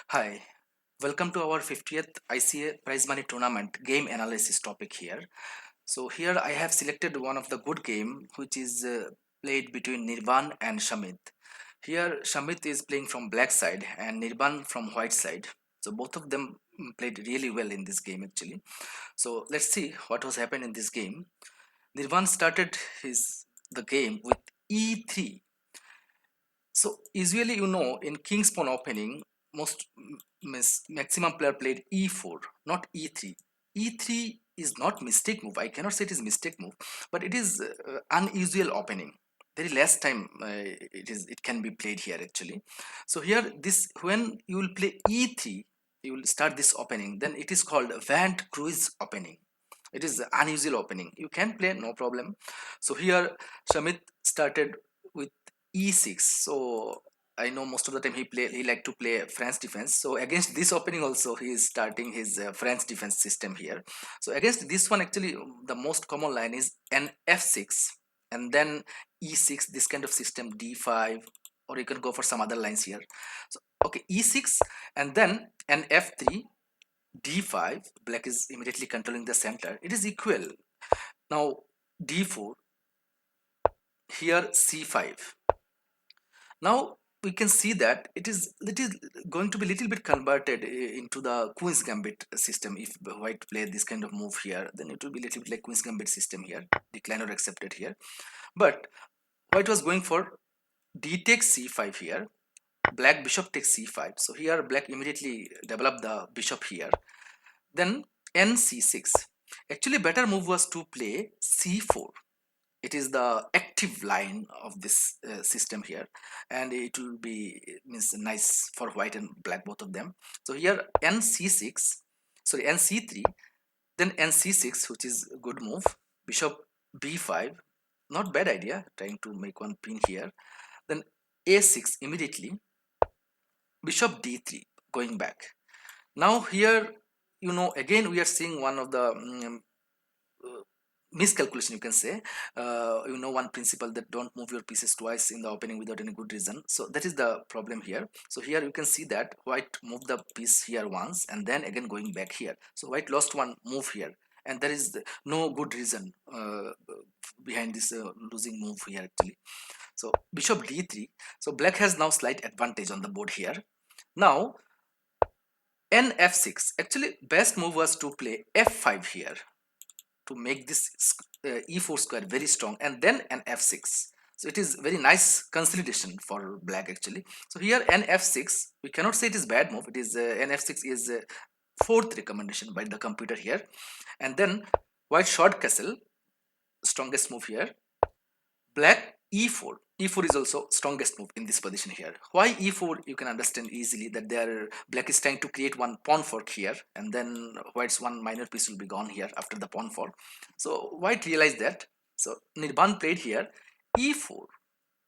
Hi, welcome to our 50th ICA prize money tournament game analysis topic here. So here I have selected one of the good game which is played between Nirvaan and Shamith. Here Shamith is playing from black side and Nirvaan from white side. So both of them played really well in this game actually. So let's see what was happened in this game. Nirvaan started the game with E3. So usually, in King's Pawn opening, most maximum player played e4, not e3. E3 is not mistake move. I cannot say it is mistake move, but it is unusual opening. Very less time it can be played here actually. So here this when you will play e3, you will start this opening. Then it is called Vant Cruise opening. It is unusual opening. You can play no problem. So here Shamit started with e6. So I know most of the time he like to play French defense. So against this opening also he is starting his French defense system here. So against this one actually the most common line is an f6 and then e6, this kind of system d5, or you can go for some other lines here. So okay, e6 and then an f3, d5. Black is immediately controlling the center. It is equal. Now d4, here c5. Now we can see that it is going to be little bit converted into the Queen's Gambit system. If white play this kind of move here, then it will be little bit like Queen's Gambit system here, decline or accepted here. But white was going for d takes c5 here, black bishop takes c5. So here black immediately developed the bishop here. Then n c6. Actually better move was to play c4. It is the active line of this system here, and it will be means nice for white and black both of them. So here nc6, sorry, nc3, then nc6, which is a good move. Bishop b5, not bad idea, trying to make one pin here. Then a6 immediately, bishop d3, going back. Now here, again we are seeing one of the miscalculation, you can say. One principle that don't move your pieces twice in the opening without any good reason. So that is the problem here. So here you can see that white moved the piece here once and then again going back here. So white lost one move here, and there is no good reason behind this losing move here actually. So bishop d3. So black has now slight advantage on the board here. Now n f6. Actually best move was to play f5 here to make this e4 square very strong, and then an f6. So it is very nice consolidation for black actually. So here n f6, we cannot say it is bad move. It is n f6 is fourth recommendation by the computer here. And then white short castle, strongest move here. Black e4. E4 is also strongest move in this position here. Why e4? You can understand easily that black is trying to create one pawn fork here, and then white's one minor piece will be gone here after the pawn fork. So white realized that. So Nirvan played here e4,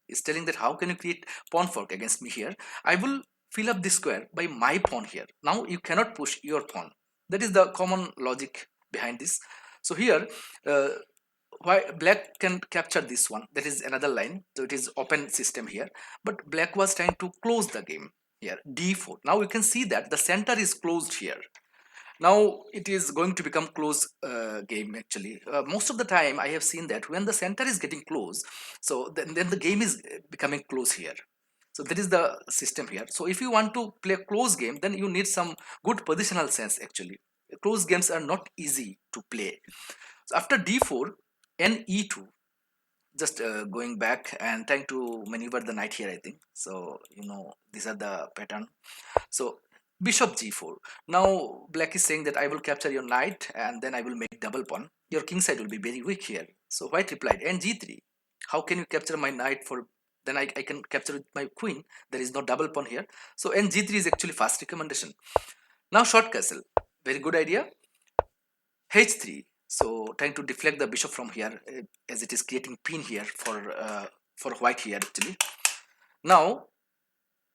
is telling that how can you create pawn fork against me here? I will fill up this square by my pawn here. Now you cannot push your pawn. That is the common logic behind this. So here uh, why black can capture this one, that is another line. So it is open system here, but black was trying to close the game here, d4. Now you can see that the center is closed here. Now it is going to become close game actually. Most of the time I have seen that when the center is getting close, so then the game is becoming close here. So that is the system here. So if you want to play a close game, then you need some good positional sense actually. Close games are not easy to play. So after d4, n e2, just going back and trying to maneuver the knight here, I think. So these are the pattern. So bishop g4. Now black is saying that I will capture your knight and then I will make double pawn. Your king side will be very weak here. So white replied n g3. How can you capture my knight for, then I can capture with my queen. There is no double pawn here. So n g3 is actually fast recommendation. Now short castle, very good idea. h3. So trying to deflect the bishop from here, as it is creating pin here for white here actually. Now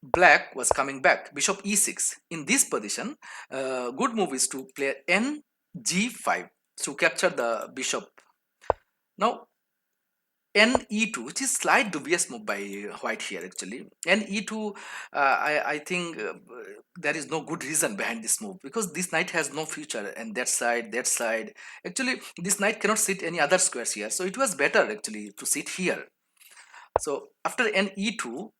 black was coming back, bishop e6. In this position, good move is to play n g5 to capture the bishop. Now N E2, which is slight dubious move by white here actually. N E2, I think there is no good reason behind this move, because this knight has no future, and that side, that side. Actually, this knight cannot sit any other squares here, so it was better actually to sit here. So after N E2,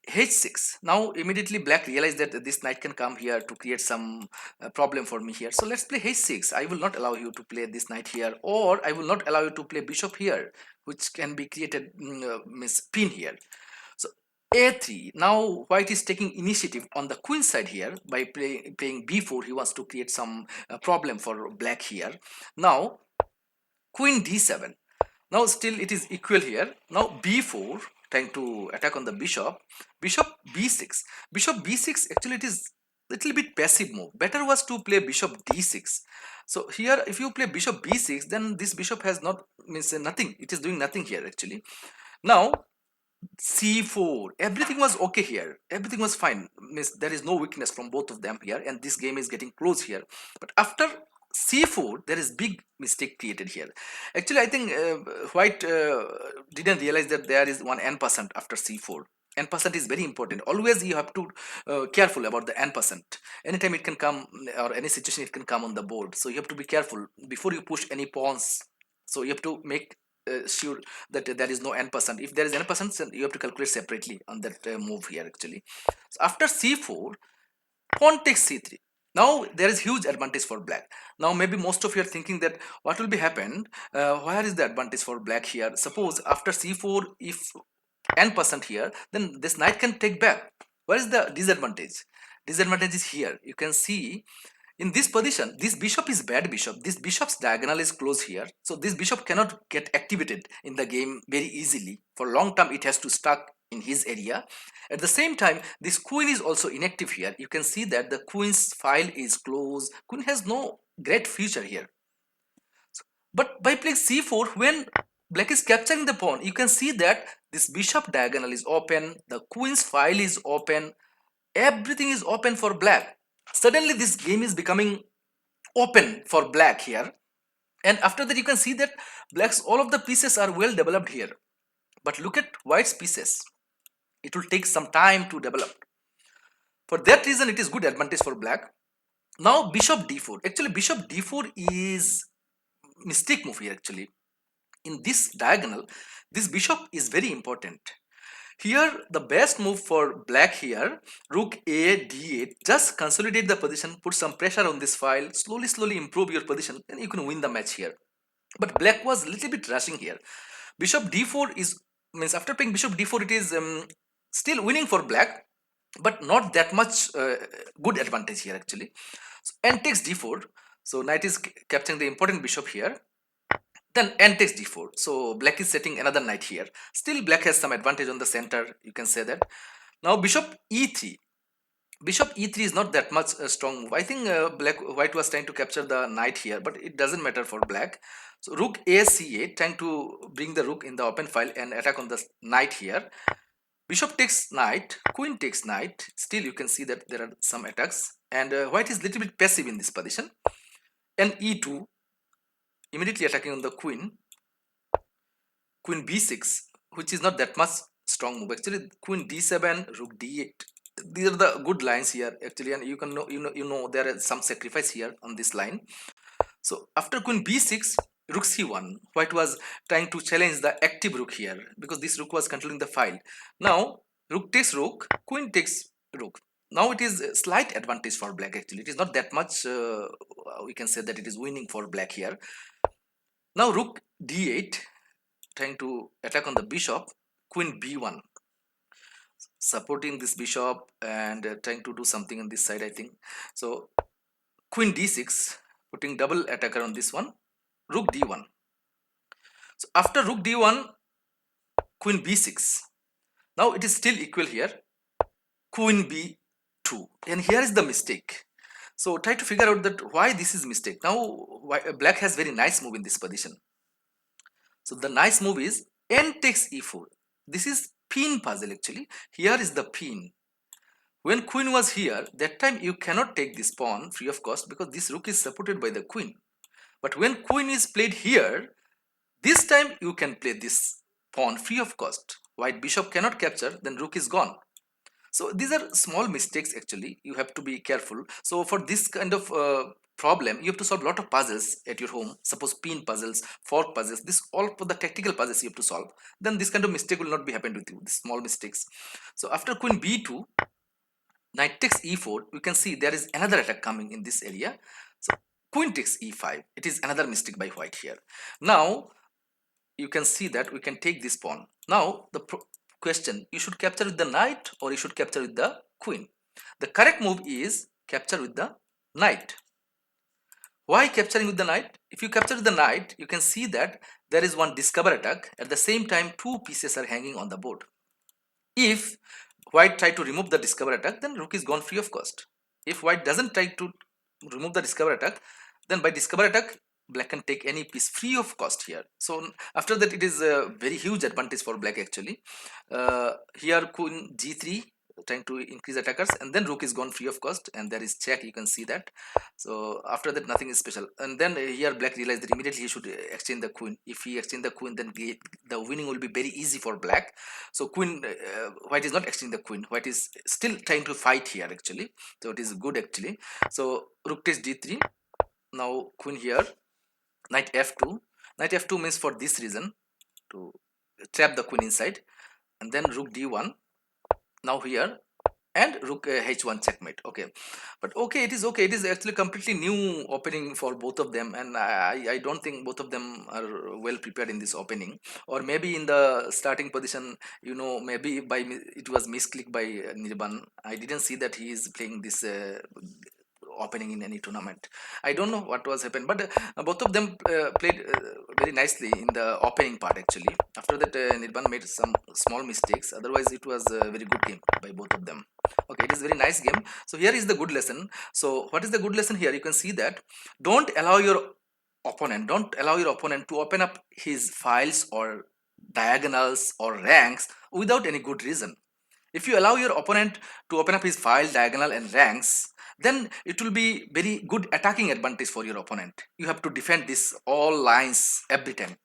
H6. Now immediately black realized that this knight can come here to create some problem for me here. So let's play H6. I will not allow you to play this knight here, or I will not allow you to play bishop here, which can be created means pin here. So A3. Now white is taking initiative on the queen side here by playing B4. He wants to create some problem for black here. Now queen D7. Now still it is equal here. Now b4, trying to attack on the bishop. Bishop b6. Bishop b6, actually it is little bit passive move. Better was to play bishop d6. So here if you play bishop b6, then this bishop has not means nothing. It is doing nothing here actually. Now c4, everything was okay here, everything was fine, means there is no weakness from both of them here, and this game is getting close here. But after c4 there is big mistake created here. Actually I think white didn't realize that there is one n% after c4. N% is very important. Always you have to careful about the n%. Anytime it can come, or any situation it can come on the board, so you have to be careful before you push any pawns. So you have to make sure that there is no n%. If there is n%, then you have to calculate separately on that move here actually. So after c4, pawn takes c3. Now there is huge advantage for black. Now maybe most of you are thinking that what will be happened, where is the advantage for black here? Suppose after c4, if n% here, then this knight can take back. Where is the disadvantage? Disadvantage is here. You can see in this position, this bishop is bad bishop. This bishop's diagonal is close here, so this bishop cannot get activated in the game very easily. For long term it has to stuck in his area. At the same time, this queen is also inactive here. You can see that the queen's file is closed. Queen has no great future here. But by playing c4, when black is capturing the pawn, you can see that this bishop diagonal is open, the queen's file is open, everything is open for black. Suddenly this game is becoming open for black here, and after that you can see that black's all of the pieces are well developed here. But look at white's pieces, it will take some time to develop. For that reason it is good advantage for black. Now bishop d4, actually bishop d4 is mistake move here actually. In this diagonal, this bishop is very important. Here the best move for black here, rook a d8, just consolidate the position, put some pressure on this file, slowly improve your position, and you can win the match here. But black was little bit rushing here. Bishop d4 is, means after playing bishop d4 it is still winning for black, but not that much good advantage here actually. So n takes d4, so knight is capturing the important bishop here. Then n takes d4, so black is setting another knight here. Still black has some advantage on the center, you can say that. Now bishop e3. Bishop e3 is not that much a strong move. I think white was trying to capture the knight here, but it doesn't matter for black. So rook a c8, trying to bring the rook in the open file and attack on the knight here. Bishop takes knight, queen takes knight. Still you can see that there are some attacks, and white is little bit passive in this position. And e2, immediately attacking on the queen. Queen b6, which is not that much strong move actually. Queen d7, rook d8, these are the good lines here actually, and you can know, you know there is some sacrifice here on this line. So after queen b6, rook c1, white was trying to challenge the active rook here, because this rook was controlling the file. Now rook takes rook, queen takes rook. Now it is a slight advantage for black actually. It is not that much, we can say that it is winning for black here. Now rook d8, trying to attack on the bishop. Queen b1, supporting this bishop and trying to do something on this side, I think. So queen d6, putting double attacker on this one. Rook d1. So after rook d1, queen b6. Now it is still equal here. Queen b2, and here is the mistake. So try to figure out that why this is mistake. Now black has very nice move in this position. So the nice move is n takes e4. This is pin puzzle actually. Here is the pin. When queen was here, that time you cannot take this pawn free of cost, because this rook is supported by the queen. But when queen is played here, this time you can play this pawn free of cost. White bishop cannot capture, then rook is gone. So these are small mistakes actually. You have to be careful. So for this kind of problem, you have to solve a lot of puzzles at your home. Suppose pin puzzles, fork puzzles. This all for the tactical puzzles you have to solve. Then this kind of mistake will not be happened with you. These small mistakes. So after queen b2, knight takes e4. We can see there is another attack coming in this area. So queen takes e5. It is another mistake by white here. Now you can see that we can take this pawn. Now the question, you should capture with the knight or you should capture with the queen. The correct move is capture with the knight. Why capturing with the knight? If you capture with the knight, you can see that there is one discover attack. At the same time, two pieces are hanging on the board. If white try to remove the discover attack, then rook is gone free of cost. If white doesn't try to remove the discover attack, then by discover attack black can take any piece free of cost here. So after that, it is a very huge advantage for black actually. Here queen g3 trying to increase attackers, and then rook is gone free of cost, and there is check. You can see that. So after that, nothing is special. And then here black realized that immediately he should exchange the queen. If he exchange the queen, then the winning will be very easy for black. So queen, white is not exchanging the queen. White is still trying to fight here actually. So it is good actually. So rook takes d3. Now queen here, knight f2. Knight f2 means for this reason, to trap the queen inside, and then rook d1. Now here, and rook h1 checkmate. Okay, but okay, it is okay. It is actually completely new opening for both of them, and I don't think both of them are well prepared in this opening. Or maybe in the starting position, maybe it was misclick by Nirvaan. I didn't see that he is playing this opening in any tournament. I don't know what was happened, but both of them played very nicely in the opening part actually. After that, Nirvaan made some small mistakes. Otherwise, it was a very good game by both of them. Okay, it is very nice game. So here is the good lesson. So what is the good lesson here? You can see that don't allow your opponent to open up his files or diagonals or ranks without any good reason. If you allow your opponent to open up his file, diagonal and ranks, then it will be very good attacking advantage for your opponent. You have to defend this all lines every time.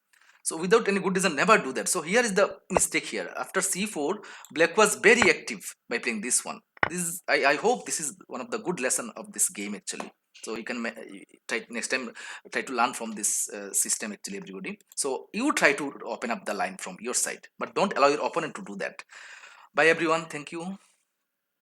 So without any good reason, never do that. So here is the mistake here. After c4, black was very active by playing this one. I hope this is one of the good lesson of this game actually. So you can try next time, try to learn from this system actually, everybody. So you try to open up the line from your side, but don't allow your opponent to do that. Bye everyone. Thank you.